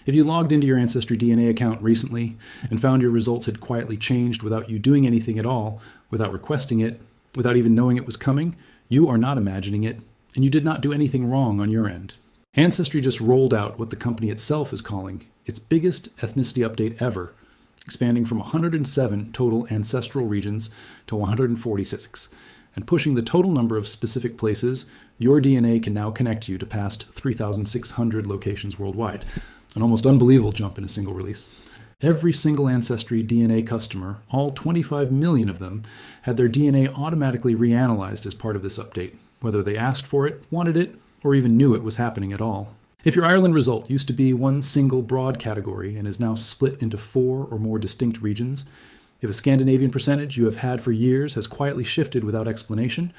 If you logged into your AncestryDNA account recently and found your results had quietly changed without you doing anything at all, without requesting it, without even knowing it was coming, you are not imagining it, and you did not do anything wrong on your end. Ancestry just rolled out what the company itself is calling its biggest ethnicity update ever, expanding from 107 total ancestral regions to 146, and pushing the total number of specific places your DNA can now connect you to past 3,600 locations worldwide. An almost unbelievable jump in a single release. Every single AncestryDNA customer, all 25 million of them, had their DNA automatically reanalyzed as part of this update, whether they asked for it, wanted it, or even knew it was happening at all. If your Ireland result used to be one single broad category and is now split into 4 or more distinct regions, if a Scandinavian percentage you have had for years has quietly shifted without explanation,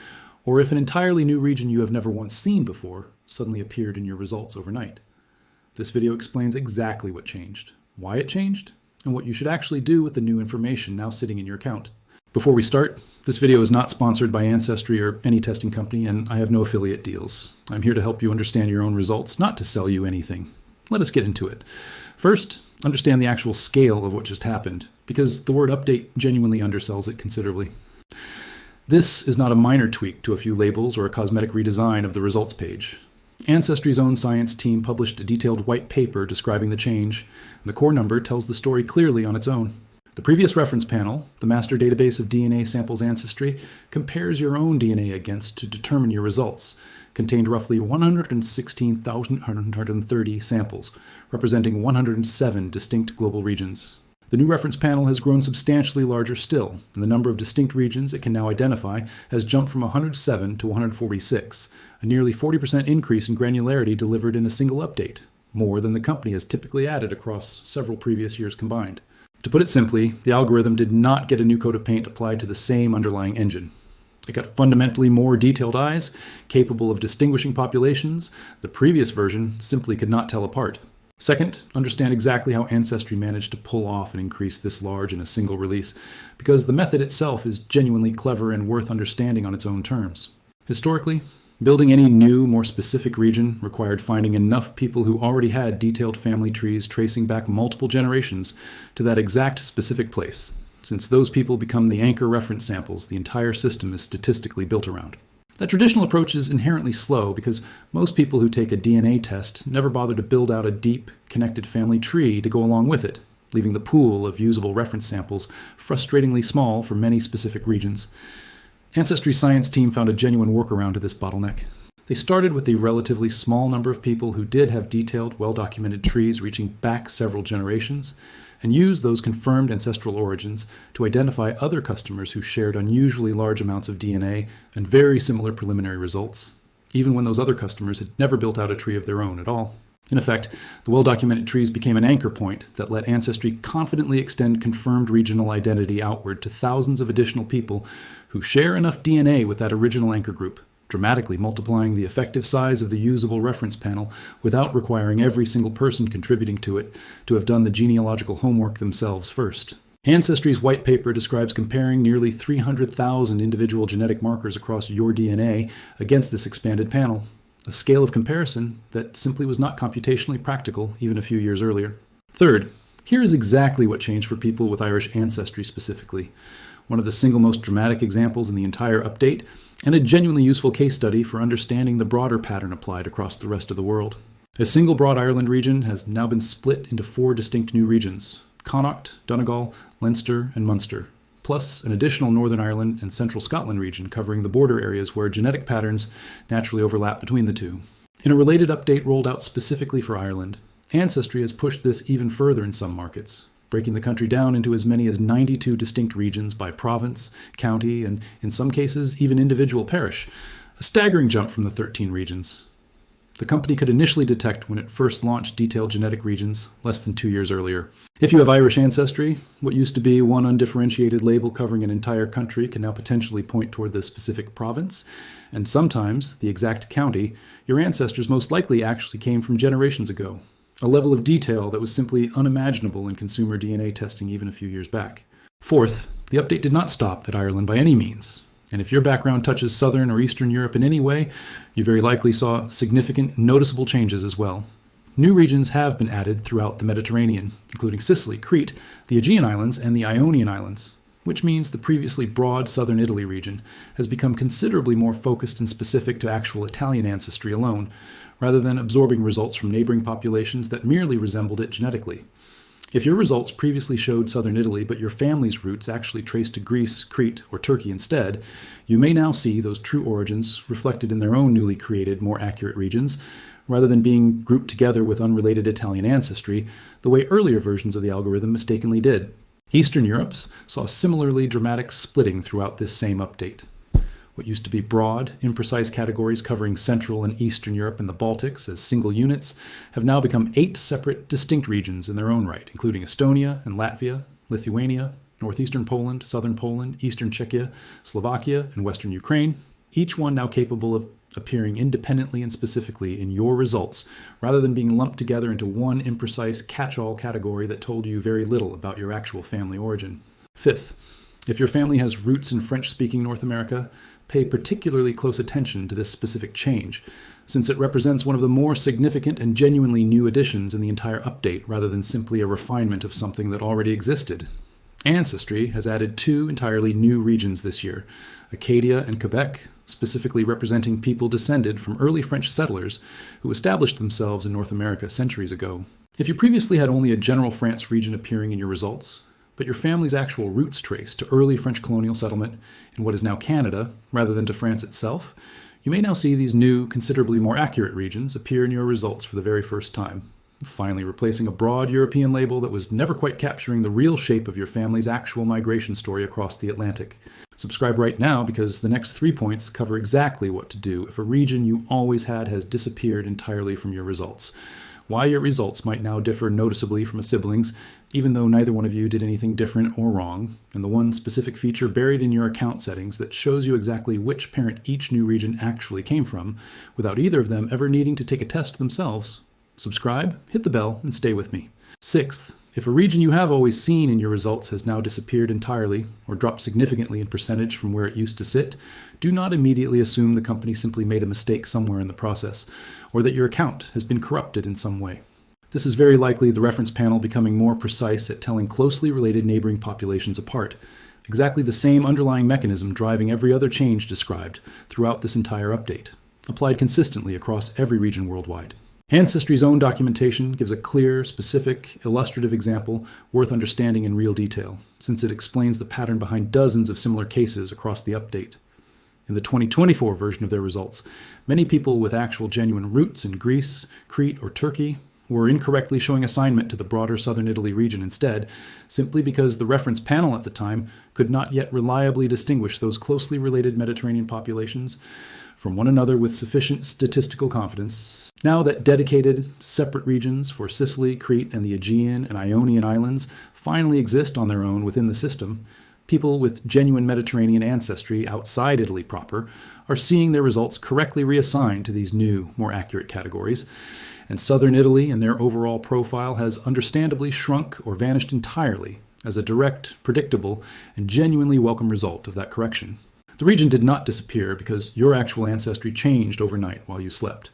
or if an entirely new region you have never once seen before suddenly appeared in your results overnight. This video explains exactly what changed, why it changed, and what you should actually do with the new information now sitting in your account. Before we start, this video is not sponsored by Ancestry or any testing company, and I have no affiliate deals. I'm here to help you understand your own results, not to sell you anything. Let us get into it. First, understand the actual scale of what just happened, because the word update genuinely undersells it considerably. This is not a minor tweak to a few labels or a cosmetic redesign of the results page. Ancestry's own science team published a detailed white paper describing the change, and the core number tells the story clearly on its own. The previous reference panel, the master database of DNA samples Ancestry, compares your own DNA against to determine your results, contained roughly 116,130 samples, representing 107 distinct global regions. The new reference panel has grown substantially larger still, and the number of distinct regions it can now identify has jumped from 107 to 146, a nearly 40% increase in granularity delivered in a single update, more than the company has typically added across several previous years combined. To put it simply, the algorithm did not get a new coat of paint applied to the same underlying engine. It got fundamentally more detailed eyes, capable of distinguishing populations the previous version simply could not tell apart. Second, understand exactly how Ancestry managed to pull off an increase this large in a single release, because the method itself is genuinely clever and worth understanding on its own terms. Historically, building any new, more specific region required finding enough people who already had detailed family trees tracing back multiple generations to that exact specific place. Since those people become the anchor reference samples the entire system is statistically built around. That traditional approach is inherently slow because most people who take a DNA test never bother to build out a deep, connected family tree to go along with it, leaving the pool of usable reference samples frustratingly small for many specific regions. Ancestry's science team found a genuine workaround to this bottleneck. They started with a relatively small number of people who did have detailed, well-documented trees reaching back several generations, and used those confirmed ancestral origins to identify other customers who shared unusually large amounts of DNA and very similar preliminary results, even when those other customers had never built out a tree of their own at all. In effect, the well-documented trees became an anchor point that let Ancestry confidently extend confirmed regional identity outward to thousands of additional people who share enough DNA with that original anchor group, dramatically multiplying the effective size of the usable reference panel without requiring every single person contributing to it to have done the genealogical homework themselves first. Ancestry's white paper describes comparing nearly 300,000 individual genetic markers across your DNA against this expanded panel, a scale of comparison that simply was not computationally practical even a few years earlier. Third, here is exactly what changed for people with Irish ancestry specifically, one of the single most dramatic examples in the entire update, and a genuinely useful case study for understanding the broader pattern applied across the rest of the world. A single broad Ireland region has now been split into 4 distinct new regions: Connacht, Donegal, Leinster, and Munster, plus an additional Northern Ireland and Central Scotland region covering the border areas where genetic patterns naturally overlap between the two. In a related update rolled out specifically for Ireland, Ancestry has pushed this even further in some markets, breaking the country down into as many as 92 distinct regions by province, county, and in some cases even individual parish, a staggering jump from the 13 regions. The company could initially detect when it first launched detailed genetic regions less than 2 years earlier. If you have Irish ancestry, what used to be one undifferentiated label covering an entire country can now potentially point toward the specific province, and sometimes the exact county your ancestors most likely actually came from generations ago. A level of detail that was simply unimaginable in consumer DNA testing even a few years back. Fourth, the update did not stop at Ireland by any means, and if your background touches Southern or Eastern Europe in any way, you very likely saw significant, noticeable changes as well. New regions have been added throughout the Mediterranean, including Sicily, Crete, the Aegean Islands, and the Ionian Islands, which means the previously broad southern Italy region has become considerably more focused and specific to actual Italian ancestry alone, rather than absorbing results from neighboring populations that merely resembled it genetically. If your results previously showed southern Italy, but your family's roots actually traced to Greece, Crete, or Turkey instead, you may now see those true origins reflected in their own newly created, more accurate regions, rather than being grouped together with unrelated Italian ancestry, the way earlier versions of the algorithm mistakenly did. Eastern Europe saw similarly dramatic splitting throughout this same update. What used to be broad, imprecise categories covering Central and Eastern Europe and the Baltics as single units have now become 8 separate, distinct regions in their own right, including Estonia and Latvia, Lithuania, northeastern Poland, southern Poland, eastern Czechia, Slovakia, and western Ukraine, each one now capable of appearing independently and specifically in your results, rather than being lumped together into one imprecise catch-all category that told you very little about your actual family origin. Fifth, if your family has roots in French-speaking North America, pay particularly close attention to this specific change, since it represents one of the more significant and genuinely new additions in the entire update, rather than simply a refinement of something that already existed. Ancestry has added 2 entirely new regions this year, Acadia and Quebec, specifically representing people descended from early French settlers who established themselves in North America centuries ago. If you previously had only a general France region appearing in your results, but your family's actual roots trace to early French colonial settlement in what is now Canada, rather than to France itself, you may now see these new, considerably more accurate regions appear in your results for the very first time, finally replacing a broad European label that was never quite capturing the real shape of your family's actual migration story across the Atlantic. Subscribe right now, because the next 3 points cover exactly what to do if a region you always had has disappeared entirely from your results, why your results might now differ noticeably from a sibling's, even though neither one of you did anything different or wrong, and the one specific feature buried in your account settings that shows you exactly which parent each new region actually came from, without either of them ever needing to take a test themselves. Subscribe, hit the bell, and stay with me. Sixth, if a region you have always seen in your results has now disappeared entirely, or dropped significantly in percentage from where it used to sit, do not immediately assume the company simply made a mistake somewhere in the process, or that your account has been corrupted in some way. This is very likely the reference panel becoming more precise at telling closely related neighboring populations apart, exactly the same underlying mechanism driving every other change described throughout this entire update, applied consistently across every region worldwide. Ancestry's own documentation gives a clear, specific, illustrative example worth understanding in real detail, since it explains the pattern behind dozens of similar cases across the update. In the 2024 version of their results, many people with actual genuine roots in Greece, Crete, or Turkey were incorrectly showing assignment to the broader southern Italy region instead, simply because the reference panel at the time could not yet reliably distinguish those closely related Mediterranean populations from one another with sufficient statistical confidence. Now that dedicated, separate regions for Sicily, Crete, and the Aegean and Ionian Islands finally exist on their own within the system, people with genuine Mediterranean ancestry outside Italy proper are seeing their results correctly reassigned to these new, more accurate categories, and southern Italy and their overall profile has understandably shrunk or vanished entirely as a direct, predictable, and genuinely welcome result of that correction. The region did not disappear because your actual ancestry changed overnight while you slept.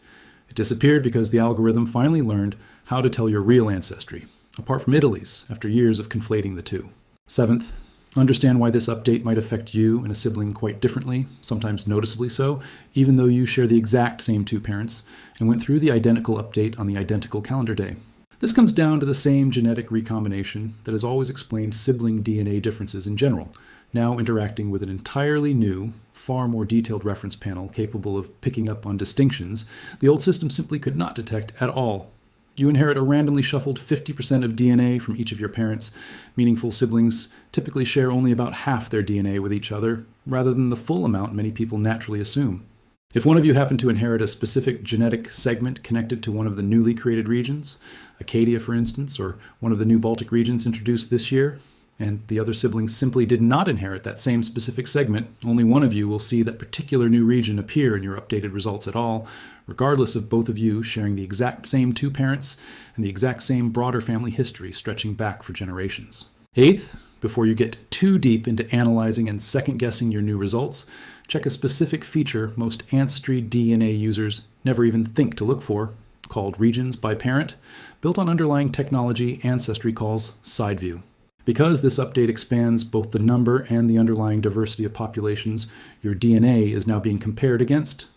It disappeared because the algorithm finally learned how to tell your real ancestry, apart from Italy's, after years of conflating the two. Seventh, understand why this update might affect you and a sibling quite differently, sometimes noticeably so, even though you share the exact same 2 parents and went through the identical update on the identical calendar day. This comes down to the same genetic recombination that has always explained sibling DNA differences in general, now interacting with an entirely new, far more detailed reference panel capable of picking up on distinctions the old system simply could not detect at all. You inherit a randomly shuffled 50% of DNA from each of your parents. Meaningful siblings typically share only about half their DNA with each other, rather than the full amount many people naturally assume. If one of you happened to inherit a specific genetic segment connected to one of the newly created regions, Acadia for instance, or one of the new Baltic regions introduced this year, and the other siblings simply did not inherit that same specific segment, only one of you will see that particular new region appear in your updated results at all, regardless of both of you sharing the exact same 2 parents and the exact same broader family history stretching back for generations. Eighth, before you get too deep into analyzing and second-guessing your new results, check a specific feature most AncestryDNA users never even think to look for, called Regions by Parent, built on underlying technology Ancestry calls Side View. Because this update expands both the number and the underlying diversity of populations your DNA is now being compared against,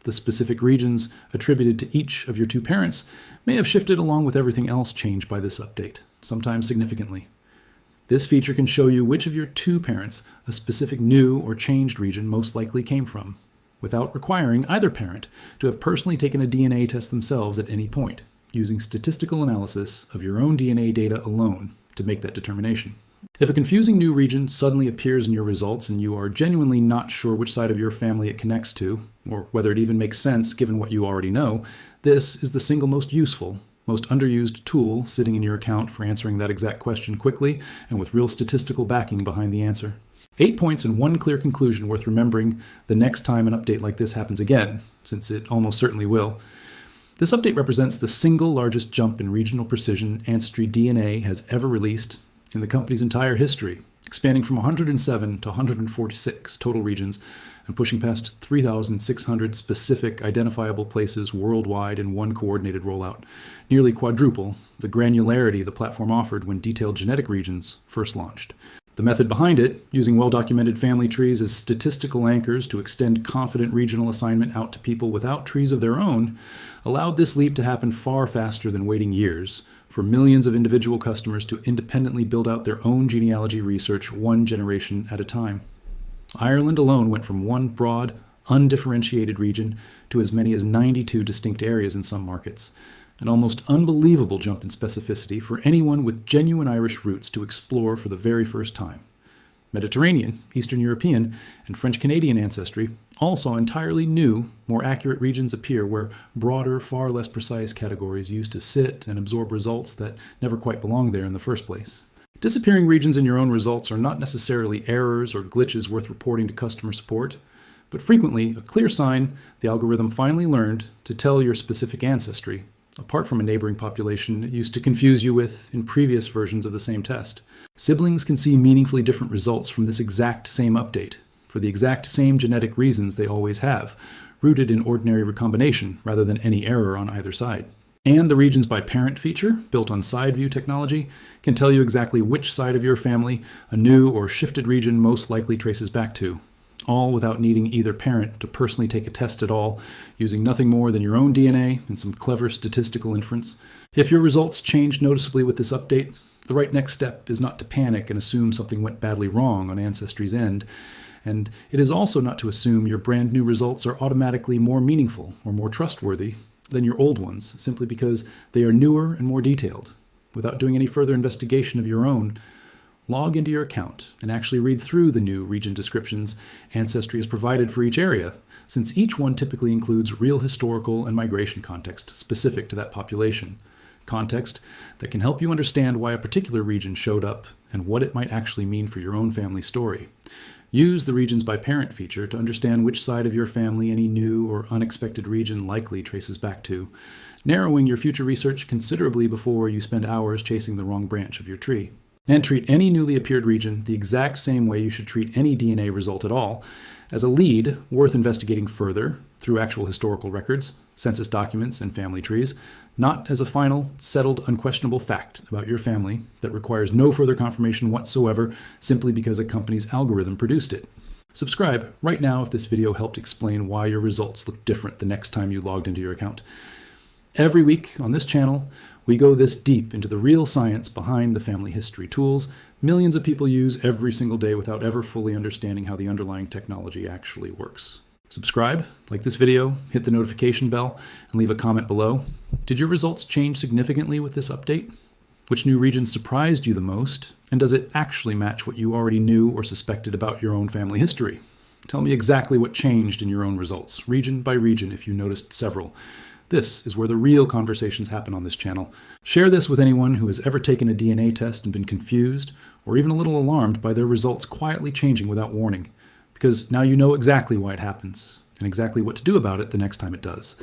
the specific regions attributed to each of your two parents may have shifted along with everything else changed by this update, sometimes significantly. This feature can show you which of your two parents a specific new or changed region most likely came from, without requiring either parent to have personally taken a DNA test themselves at any point, using statistical analysis of your own DNA data alone to make that determination. If a confusing new region suddenly appears in your results and you are genuinely not sure which side of your family it connects to, or whether it even makes sense given what you already know, this is the single most useful, most underused tool sitting in your account for answering that exact question quickly and with real statistical backing behind the answer. 8 points and one clear conclusion worth remembering the next time an update like this happens again, since it almost certainly will. This update represents the single largest jump in regional precision AncestryDNA has ever released in the company's entire history, expanding from 107 to 146 total regions and pushing past 3,600 specific identifiable places worldwide in one coordinated rollout, nearly quadruple the granularity the platform offered when detailed genetic regions first launched. The method behind it, using well-documented family trees as statistical anchors to extend confident regional assignment out to people without trees of their own, allowed this leap to happen far faster than waiting years for millions of individual customers to independently build out their own genealogy research one generation at a time. Ireland alone went from one broad, undifferentiated region to as many as 92 distinct areas in some markets, an almost unbelievable jump in specificity for anyone with genuine Irish roots to explore for the very first time. Mediterranean, Eastern European, and French-Canadian ancestry all saw entirely new, more accurate regions appear where broader, far less precise categories used to sit and absorb results that never quite belonged there in the first place. Disappearing regions in your own results are not necessarily errors or glitches worth reporting to customer support, but frequently a clear sign the algorithm finally learned to tell your specific ancestry, apart from a neighboring population it used to confuse you with in previous versions of the same test. Siblings can see meaningfully different results from this exact same update, for the exact same genetic reasons they always have, rooted in ordinary recombination rather than any error on either side. And the Regions by Parent feature, built on side view technology, can tell you exactly which side of your family a new or shifted region most likely traces back to, all without needing either parent to personally take a test at all, using nothing more than your own DNA and some clever statistical inference. If your results change noticeably with this update, the right next step is not to panic and assume something went badly wrong on Ancestry's end, and it is also not to assume your brand new results are automatically more meaningful or more trustworthy than your old ones, simply because they are newer and more detailed. Without doing any further investigation of your own, log into your account and actually read through the new region descriptions Ancestry has provided for each area, since each one typically includes real historical and migration context specific to that population. Context that can help you understand why a particular region showed up and what it might actually mean for your own family story. Use the Regions by Parent feature to understand which side of your family any new or unexpected region likely traces back to, narrowing your future research considerably before you spend hours chasing the wrong branch of your tree. And treat any newly appeared region the exact same way you should treat any DNA result at all, as a lead worth investigating further through actual historical records, census documents, and family trees, not as a final, settled, unquestionable fact about your family that requires no further confirmation whatsoever simply because a company's algorithm produced it. Subscribe right now if this video helped explain why your results look different the next time you logged into your account. Every week on this channel, we go this deep into the real science behind the family history tools millions of people use every single day without ever fully understanding how the underlying technology actually works. Subscribe, like this video, hit the notification bell, and leave a comment below. Did your results change significantly with this update? Which new region surprised you the most? And does it actually match what you already knew or suspected about your own family history? Tell me exactly what changed in your own results, region by region if you noticed several. This is where the real conversations happen on this channel. Share this with anyone who has ever taken a DNA test and been confused, or even a little alarmed by their results quietly changing without warning, because now you know exactly why it happens, and exactly what to do about it the next time it does.